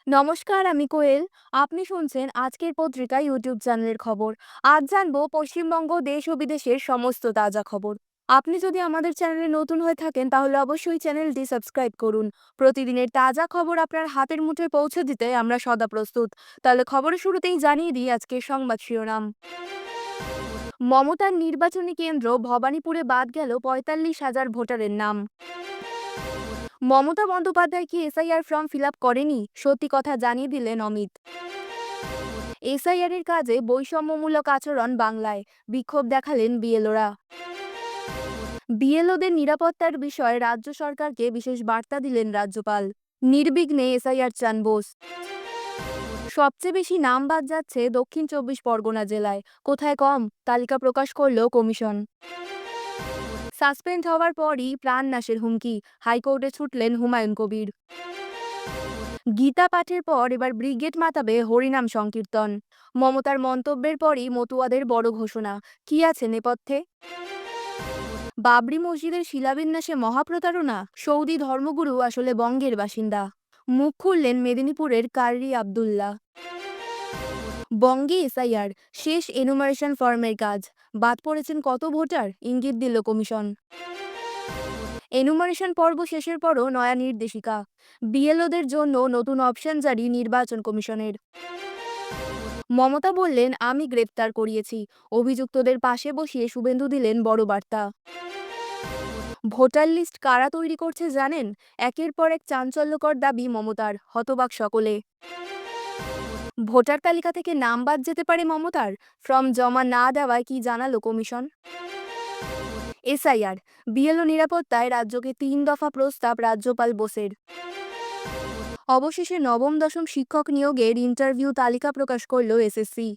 নমস্কার, আমি কোয়েল। আপনি শুনছেন আজকের পত্রিকা ইউটিউব চ্যানেলের খবর। আজ জানবো পশ্চিমবঙ্গ, দেশ ও বিদেশের সমস্ত তাজা খবর। আপনি যদি আমাদের চ্যানেলে নতুন হয়ে থাকেন তাহলে অবশ্যই চ্যানেলটি সাবস্ক্রাইব করুন। প্রতিদিনের তাজা খবর আপনার হাতের মুঠোয় পৌঁছে দিতে আমরা সদা প্রস্তুত। তাহলে খবরের শুরুতেই জানিয়ে দিই আজকের সংবাদ শিরোনাম। মমতার নির্বাচনী কেন্দ্র ভবানীপুরে বাদ গেল ৪৫,০০০ ভোটারের নাম। মমতা বন্দ্যোপাধ্যায় কি এসআইআর ফর্ম ফিল আপ করেনি? সত্যি কথা জানিয়ে দিলেন অমিত। এসআইআর এর কাজে বৈষম্যমূলক আচরণ বাংলায়, বিক্ষোভ দেখালেন বিএলওরা। বিএলওদের নিরাপত্তার বিষয়ে রাজ্য সরকারকে বিশেষ বার্তা দিলেন রাজ্যপাল। নির্বিঘ্নে এসআইআর চান বোস। সবচেয়ে বেশি নাম বাদ যাচ্ছে দক্ষিণ ২৪ পরগনা জেলায়, কোথায় কম তালিকা প্রকাশ করল কমিশন। সাসপেন্ড হওয়ার পরই প্রাণ নাশের হুমকি, হাইকোর্টে ছুটলেন হুমায়ুন কবির। গীতা পাঠের পর এবার ব্রিগেড মাতাবে হরিনাম সংকীর্তন। মমতার মন্তব্যের পরই মতুয়াদের বড় ঘোষণা, কি আছে নেপথ্যে? বাবরি মসজিদের শিলাবিন্যাসে মহাপ্রতারণা, সৌদি ধর্মগুরু আসলে বঙ্গের বাসিন্দা। মুখ খুললেন মেদিনীপুরের কার্রি আব্দুল্লাহ। বঙ্গে এসআইআর শেষ, এনুমারেশন ফর্মের কাজ। বাদ পড়েছেন কত ভোটার, ইঙ্গিত দিল কমিশন। এনুমারেশন পর্ব শেষের পরও নয়া নির্দেশিকা, বিএলওদের জন্য নতুন অপশন জারি নির্বাচন কমিশনের। মমতা বললেন, আমি গ্রেপ্তার করিয়েছি। অভিযুক্তদের পাশে বসিয়ে শুভেন্দু দিলেন বড় বার্তা। ভোটার লিস্ট কারা তৈরি করছে জানেন? একের পর এক চাঞ্চল্যকর দাবি মমতার, হতবাক সকলে। ভোটার তালিকা থেকে নাম বাদ যেতে পারে মমতার, ফর্ম জমা না দেওয়ায় কি জানালো কমিশন। এসআইআর, বিএলও নিরাপত্তায় রাজ্যকে ৩ দফা প্রস্তাব রাজ্যপাল বোসের। অবশেষে নবম দশম শিক্ষক নিয়োগের ইন্টারভিউ তালিকা প্রকাশ করল এসএসসি।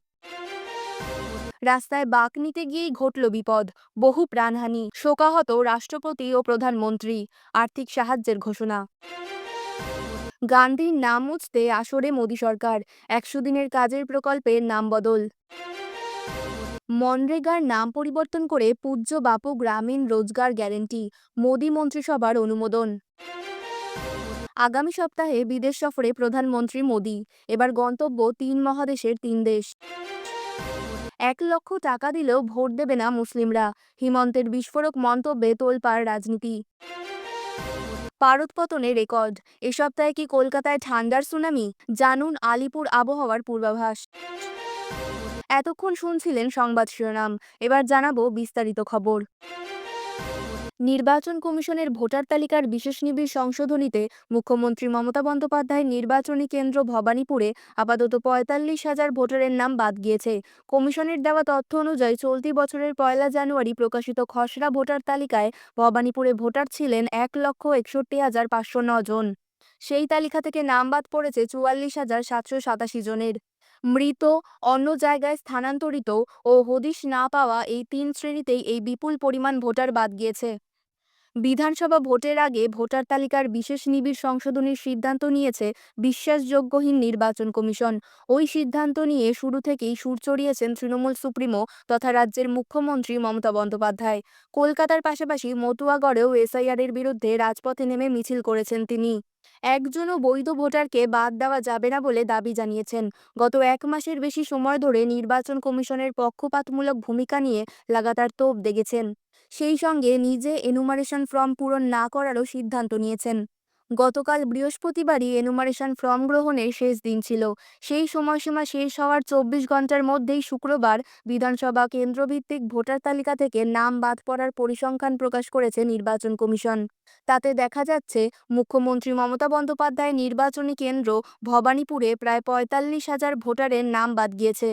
রাস্তায় বাঁক নিতে গিয়েই ঘটল বিপদ, বহু প্রাণহানি, শোকাহত রাষ্ট্রপতি ও প্রধানমন্ত্রী, আর্থিক সাহায্যের ঘোষণা। গান্ধীর নাম মুছতে আসরে মোদী সরকার, ১০০ দিনের কাজের প্রকল্পের নাম বদল। মনরেগার নাম পরিবর্তন করে পূজ্য বাপু গ্রামীণ রোজগার গ্যারেন্টি, মোদী মন্ত্রিসভার অনুমোদন। আগামী সপ্তাহে বিদেশ সফরে প্রধানমন্ত্রী মোদী, এবার গন্তব্য ৩ মহাদেশের ৩ দেশ। ১ লক্ষ টাকা দিলেও ভোট দেবে না মুসলিমরা, হিমন্তের বিস্ফোরক মন্তব্যে তোলপাড় রাজনীতি। পারদপতনে রেকর্ড, এ সপ্তাহে কি কলকাতায় ঠান্ডার সুনামি? জানুন আলিপুর আবহাওয়ার পূর্বাভাস। এতক্ষণ শুনছিলেন সংবাদ শিরোনাম, এবার জানাবো বিস্তারিত খবর। নির্বাচন কমিশনের ভোটার তালিকার বিশেষ নিবিড় সংশোধনীতে মুখ্যমন্ত্রী মমতা বন্দ্যোপাধ্যায়ের নির্বাচনী কেন্দ্র ভবানীপুরে আপাতত ৪৫,০০০ ভোটারের নাম বাদ গিয়েছে। কমিশনের দেওয়া তথ্য অনুযায়ী চলতি বছরের ১ জানুয়ারি প্রকাশিত খসড়া ভোটার তালিকায় ভবানীপুরে ভোটার ছিলেন ১,৬১,৫০৯ জন। সেই তালিকা থেকে নাম বাদ পড়েছে ৪৪,৭৮৭ জনের। মৃত, অন্য জায়গায় স্থানান্তরিত ও হদিশ না পাওয়া এই ৩ শ্রেণীতেই এই বিপুল পরিমাণ ভোটার বাদ গিয়েছে। বিধানসভা ভোটের আগে ভোটার তালিকার বিশেষ নিবিড় সংশোধনীর সিদ্ধান্ত নিয়েছে বিশ্বাসযোগ্যহীন নির্বাচন কমিশন। ওই সিদ্ধান্ত নিয়ে শুরু থেকেই সুর চড়িয়েছেন তৃণমূল সুপ্রিমো তথা রাজ্যের মুখ্যমন্ত্রী মমতা বন্দ্যোপাধ্যায়। কলকাতার পাশাপাশি মতুয়াগড়েও এসআইআরের বিরুদ্ধে রাজপথে নেমে মিছিল করেছেন তিনি। একজনও বৈধ ভোটারকে বাদ দেওয়া যাবে না বলে দাবি জানিয়েছেন। গত ১ মাসের বেশি সময় ধরে নির্বাচন কমিশনের পক্ষপাতমূলক ভূমিকা নিয়ে লাগাতার তোপ দেগেছেন। সেই সঙ্গে নিজে এনুমারেশন ফর্ম পূরণ না করারও সিদ্ধান্ত নিয়েছেন। গতকাল বৃহস্পতিবারই এনুমারেশন ফর্ম গ্রহণের শেষ দিন ছিল। সেই সময়সীমা শেষ হওয়ার ২৪ ঘন্টার মধ্যেই শুক্রবার বিধানসভা কেন্দ্রভিত্তিক ভোটার তালিকা থেকে নাম বাদ পড়ার পরিসংখ্যান প্রকাশ করেছে নির্বাচন কমিশন। তাতে দেখা যাচ্ছে, মুখ্যমন্ত্রী মমতা বন্দ্যোপাধ্যায়ের নির্বাচনী কেন্দ্র ভবানীপুরে প্রায় ৪৫,০০০ ভোটারের নাম বাদ গিয়েছে।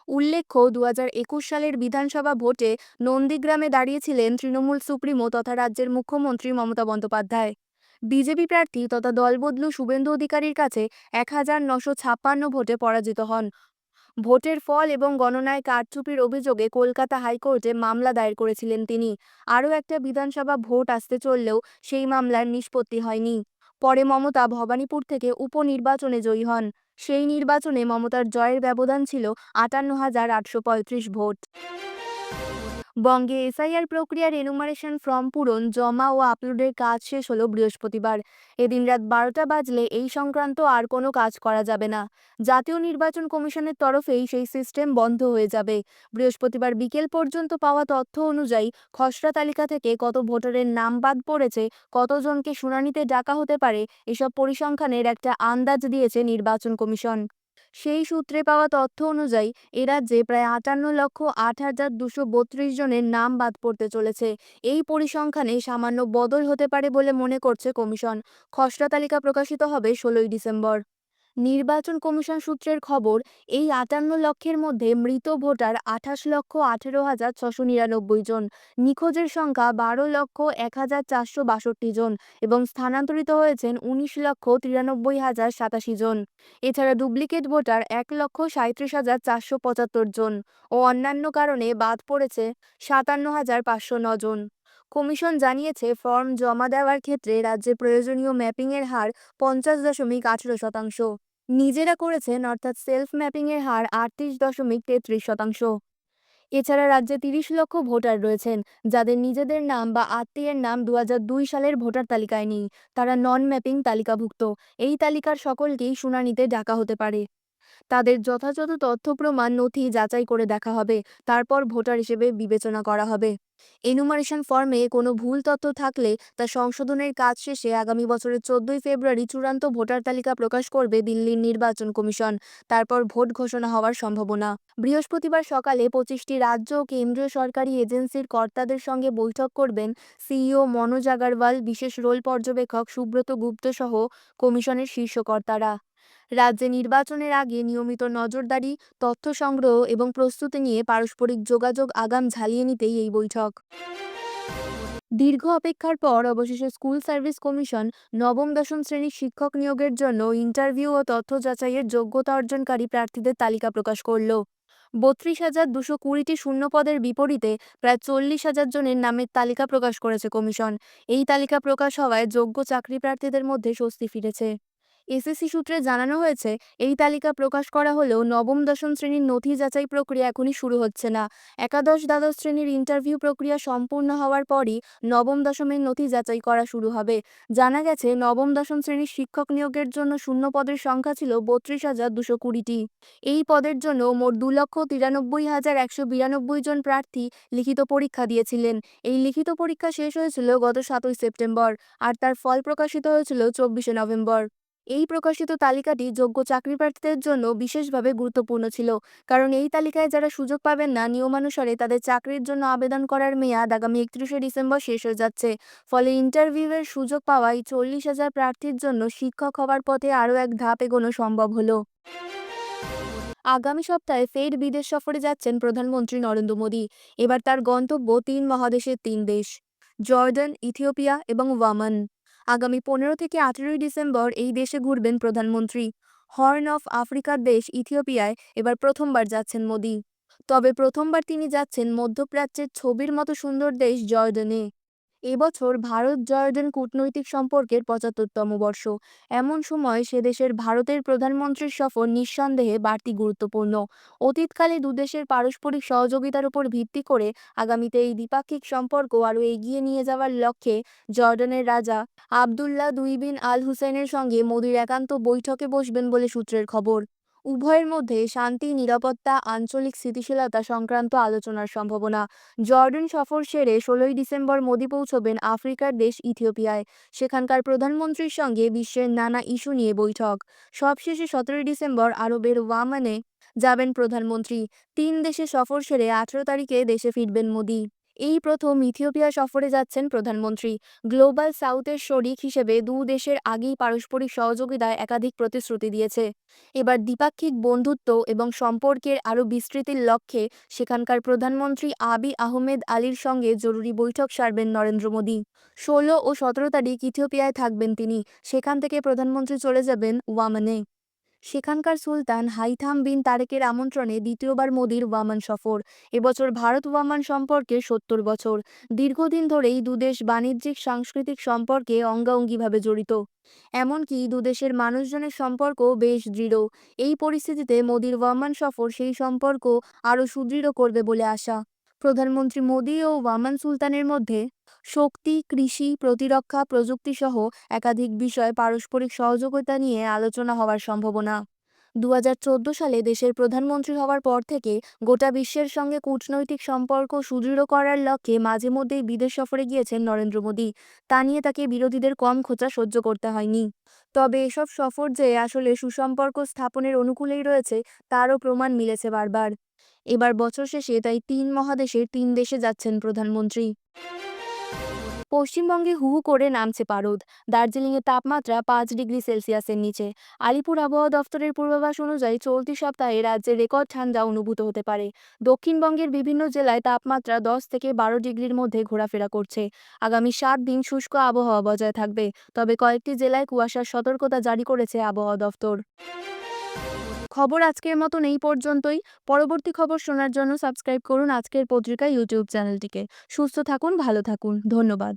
উল্লেখ্য, ২০২১ সালের বিধানসভা ভোটে নন্দীগ্রামে দাঁড়িয়েছিলেন তৃণমূল সুপ্রিমো তথা রাজ্যের মুখ্যমন্ত্রী মমতা বন্দ্যোপাধ্যায়। বিজেপি প্রার্থী তথা দলবদলু শুভেন্দু অধিকারীর কাছে ১,৯৫৬ ভোটে পরাজিত হন। ভোটের ফল এবং গণনায় কারচুপির অভিযোগে কলকাতা হাইকোর্টে মামলা দায়ের করেছিলেন তিনি। আরও একটা বিধানসভা ভোট আসতে চললেও সেই মামলার নিষ্পত্তি হয়নি। পরে মমতা ভবানীপুর থেকে উপনির্বাচনে জয়ী হন। সেই নির্বাচনে মমতার জয়ের ব্যবধান ছিল ৫৮,৮৩৫ ভোট। বঙ্গে এসআইআর প্রক্রিয়ার এনুমারেশন ফর্ম পূরণ, জমা ও আপলোডের কাজ শেষ হলো বৃহস্পতিবার। এদিন রাত 12টা বাজলে এই সংক্রান্ত আর কোনো কাজ করা যাবে না। জাতীয় নির্বাচন কমিশনের তরফেই সেই সিস্টেম বন্ধ হয়ে যাবে। বৃহস্পতিবার বিকেল পর্যন্ত পাওয়া তথ্য অনুযায়ী খসড়া তালিকা থেকে কত ভোটারের নাম বাদ পড়েছে, কতজনকে শুনানিতে ডাকা হতে পারে, এসব পরিসংখ্যানের একটা আন্দাজ দিয়েছে নির্বাচন কমিশন। সেই সূত্রে পাওয়া তথ্য অনুযায়ী এ রাজ্যে প্রায় 58,08,232 জনের নাম বাদ পড়তে চলেছে। এই পরিসংখ্যানে সামান্য বদল হতে পারে বলে মনে করছে কমিশন। খসড়া তালিকা প্রকাশিত হবে 16ই ডিসেম্বর। নির্বাচন কমিশন সূত্রের খবর, এই 58 লক্ষের মধ্যে মৃত ভোটার 28,18,699 জন, নিখোঁজের সংখ্যা 12,01,462 জন এবং স্থানান্তরিত হয়েছেন 19,93,087 জন। এছাড়া ডুপ্লিকেট ভোটার 1,37,475 জন ও অন্যান্য কারণে বাদ পড়েছে 57,509 জন। কমিশন জানিয়েছে, ফর্ম জমা দেওয়ার ক্ষেত্রে রাজ্যে প্রয়োজনীয় ম্যাপিংয়ের হার 50.18%। নিজেরা করেছেন অর্থাৎ সেলফ ম্যাপিংয়ের হার 38.33%। এছাড়া রাজ্যে 30 লক্ষ ভোটার রয়েছেন যাদের নিজেদের নাম বা আত্মীয়ের নাম 2002 সালের ভোটার তালিকায় নেই। তারা নন ম্যাপিং তালিকাভুক্ত। এই তালিকার সকলকেই শুনানিতে ডাকা হতে পারে। তাদের যথাযথ তথ্য প্রমাণ নথি যাচাই করে দেখা হবে, তারপর ভোটার হিসেবে বিবেচনা করা হবে। এনুমারেশন ফর্মে কোনো ভুল তথ্য থাকলে তা সংশোধনের কাজ শেষে আগামী বছরের 14ই ফেব্রুয়ারি চূড়ান্ত ভোটার তালিকা প্রকাশ করবে দিল্লির নির্বাচন কমিশন। তারপর ভোট ঘোষণা হওয়ার সম্ভাবনা। বৃহস্পতিবার সকালে 25টি রাজ্য ও কেন্দ্রীয় সরকারি এজেন্সির কর্তাদের সঙ্গে বৈঠক করবেন সিইও মনোজ আগরওয়াল, বিশেষ রোল পর্যবেক্ষক সুব্রত গুপ্ত সহ কমিশনের শীর্ষ কর্তারা। রাজ্যে নির্বাচনের আগে নিয়মিত নজরদারি, তথ্য সংগ্রহ এবং প্রস্তুতি নিয়ে পারস্পরিক যোগাযোগ আগাম ঝালিয়ে নিতেই এই বৈঠক। দীর্ঘ অপেক্ষার পর অবশেষে স্কুল সার্ভিস কমিশন নবম-দশম শ্রেণীর শিক্ষক নিয়োগের জন্য ইন্টারভিউ ও তথ্য যাচাইয়ের যোগ্যতা অর্জনকারী প্রার্থীদের তালিকা প্রকাশ করল। 32,220টি শূন্য পদের বিপরীতে প্রায় 40,000 জনের নামের তালিকা প্রকাশ করেছে কমিশন। এই তালিকা প্রকাশ হওয়ায় যোগ্য চাকরি প্রার্থীদের মধ্যে স্বস্তি ফিরেছে। এসএসসি সূত্রে জানানো হয়েছে, এই তালিকা প্রকাশ করা হলেও নবম-দশম শ্রেণীর নথি যাচাই প্রক্রিয়া এখনই শুরু হচ্ছে না। একাদশ-দ্বাদশ শ্রেণীর ইন্টারভিউ প্রক্রিয়া সম্পূর্ণ হওয়ার পরই নবম-দশমের নথি যাচাই করা শুরু হবে। জানা গেছে, নবম-দশম শ্রেণীর শিক্ষক নিয়োগের জন্য শূন্য পদের সংখ্যা ছিল 32,220টি। এই পদের জন্য মোট 2,93,192 জন প্রার্থী লিখিত পরীক্ষা দিয়েছিলেন। এই লিখিত পরীক্ষা শেষ হয়েছিল গত 7ই সেপ্টেম্বর আর তার ফল প্রকাশিত হয়েছিল 24শে নভেম্বর। এই প্রকাশিত তালিকাটি যোগ্য চাকরিপ্রার্থীদের জন্য বিশেষভাবে গুরুত্বপূর্ণ ছিল, কারণ এই তালিকায় যারা সুযোগ পাবেন না, নিয়মানুসারে তাদের চাকরির জন্য আবেদন করার মেয়াদ আগামী 31শে ডিসেম্বর শেষ হয়ে যাচ্ছে। ফলে ইন্টারভিউয়ের সুযোগ পাওয়ায় 40,000 প্রার্থীর জন্য শিক্ষক হওয়ার পথে আরও এক ধাপ এগোনো সম্ভব হলো। আগামী সপ্তাহে ফের বিদেশ সফরে যাচ্ছেন প্রধানমন্ত্রী নরেন্দ্র মোদী। এবার তার গন্তব্য 3 মহাদেশের 3 দেশ, জর্ডান, ইথিওপিয়া এবং ওমান। আগামী 15 থেকে 18ই ডিসেম্বর এই দেশে ঘুরবেন প্রধানমন্ত্রী। হর্ন অফ আফ্রিকার দেশ ইথিওপিয়ায় এবার প্রথমবার যাচ্ছেন মোদী। তবে প্রথমবার তিনি যাচ্ছেন মধ্যপ্রাচ্যের ছবির মতো সুন্দর দেশ জর্ডানে। এবছর ভারত জর্ডান কূটনৈতিক সম্পর্কের 75তম বর্ষ। এমন সময় সে দেশের ভারতের প্রধানমন্ত্রীর সফর নিঃসন্দেহে বাড়তি গুরুত্বপূর্ণ। অতীতকালে দুদেশের পারস্পরিক সহযোগিতার উপর ভিত্তি করে আগামীতে এই দ্বিপাক্ষিক সম্পর্ক আরও এগিয়ে নিয়ে যাওয়ার লক্ষ্যে জর্ডানের রাজা আবদুল্লাহ দুই বিন আল হুসেনের সঙ্গে মোদির একান্ত বৈঠকে বসবেন বলে সূত্রের খবর। উভয়ের মধ্যে শান্তি, নিরাপত্তা, আঞ্চলিক স্থিতিশীলতা সংক্রান্ত আলোচনার সম্ভাবনা। জর্ডান সফর সেরে 16ই ডিসেম্বর মোদি পৌঁছবেন আফ্রিকার দেশ ইথিওপিয়ায়। সেখানকার প্রধানমন্ত্রীর সঙ্গে বিশ্বের নানা ইস্যু নিয়ে বৈঠক। সবশেষে 17ই ডিসেম্বর আরবের ওমানে যাবেন প্রধানমন্ত্রী। 3 দেশে সফর সেরে 18 তারিখে দেশে ফিরবেন মোদি। এই প্রথম ইথিওপিয়া সফরে যাচ্ছেন প্রধানমন্ত্রী। গ্লোবাল সাউথের শরিক হিসেবে দেশের আগেই পারস্পরিক সহযোগিতায় একাধিক প্রতিশ্রুতি দিয়েছে। এবার দ্বিপাক্ষিক বন্ধুত্ব এবং সম্পর্কের আরও বিস্তৃতির লক্ষ্যে সেখানকার প্রধানমন্ত্রী আবিই আহমেদ আলীর সঙ্গে জরুরি বৈঠক সারবেন নরেন্দ্র মোদী। 16 ও 17 তারিখ ইথিওপিয়ায় থাকবেন তিনি। সেখান থেকে প্রধানমন্ত্রী চলে যাবেন ওমানে। সেখানকার সুলতান হাইথাম বিন তারেকের আমন্ত্রণে দ্বিতীয়বার মোদির ওমান সফর। এবছর ভারত ওমান সম্পর্কের 70 বছর। দীর্ঘদিন ধরেই দুদেশ বাণিজ্যিক সাংস্কৃতিক সম্পর্কে অঙ্গাঅঙ্গিভাবে জড়িত। এমনকি দুদেশের মানুষজনের সম্পর্কও বেশ দৃঢ়। এই পরিস্থিতিতে মোদির ওমান সফর সেই সম্পর্ক আরও সুদৃঢ় করবে বলে আশা। প্রধানমন্ত্রী মোদী ও ওয়ামান সুলতানের মধ্যে শক্তি, কৃষি, প্রতিরক্ষা, প্রযুক্তি সহ একাধিক বিষয়ে পারস্পরিক সহযোগিতা নিয়ে আলোচনা হওয়ার সম্ভাবনা। 2014 সালে দেশের প্রধানমন্ত্রী হওয়ার পর থেকে গোটা বিশ্বের সঙ্গে কূটনৈতিক সম্পর্ক সুদৃঢ় করার লক্ষ্যে মাঝে মধ্যেই বিদেশ সফরে গিয়েছেন নরেন্দ্র মোদী। তা নিয়ে তাকে বিরোধীদের কম খোঁচা সহ্য করতে হয়নি। তবে এসব সফর যে আসলে সুসম্পর্ক স্থাপনের অনুকূলেই রয়েছে তারও প্রমাণ মিলেছে বারবার। এবার বছর শেষে তাই 3 মহাদেশের 3 দেশে যাচ্ছেন প্রধানমন্ত্রী। পশ্চিমবঙ্গে হু হু করে নামছে পারদ। দার্জিলিংয়ে তাপমাত্রা 5 ডিগ্রি সেলসিয়াসের নিচে। আলিপুর আবহাওয়া দফতরের পূর্বাভাস অনুযায়ী চলতি সপ্তাহে রাজ্যে রেকর্ড ঠান্ডা অনুভূত হতে পারে। দক্ষিণবঙ্গের বিভিন্ন জেলায় তাপমাত্রা 10 থেকে 12 ডিগ্রির মধ্যে ঘোরাফেরা করছে। আগামী 7 দিন শুষ্ক আবহাওয়া বজায় থাকবে, তবে কয়েকটি জেলায় কুয়াশার সতর্কতা জারি করেছে আবহাওয়া দফতর। খবর আজকের মতন এই পর্যন্তই। পরবর্তী খবর শোনার জন্য সাবস্ক্রাইব করুন আজকের পত্রিকা ইউটিউব চ্যানেলটিকে। সুস্থ থাকুন, ভালো থাকুন। ধন্যবাদ।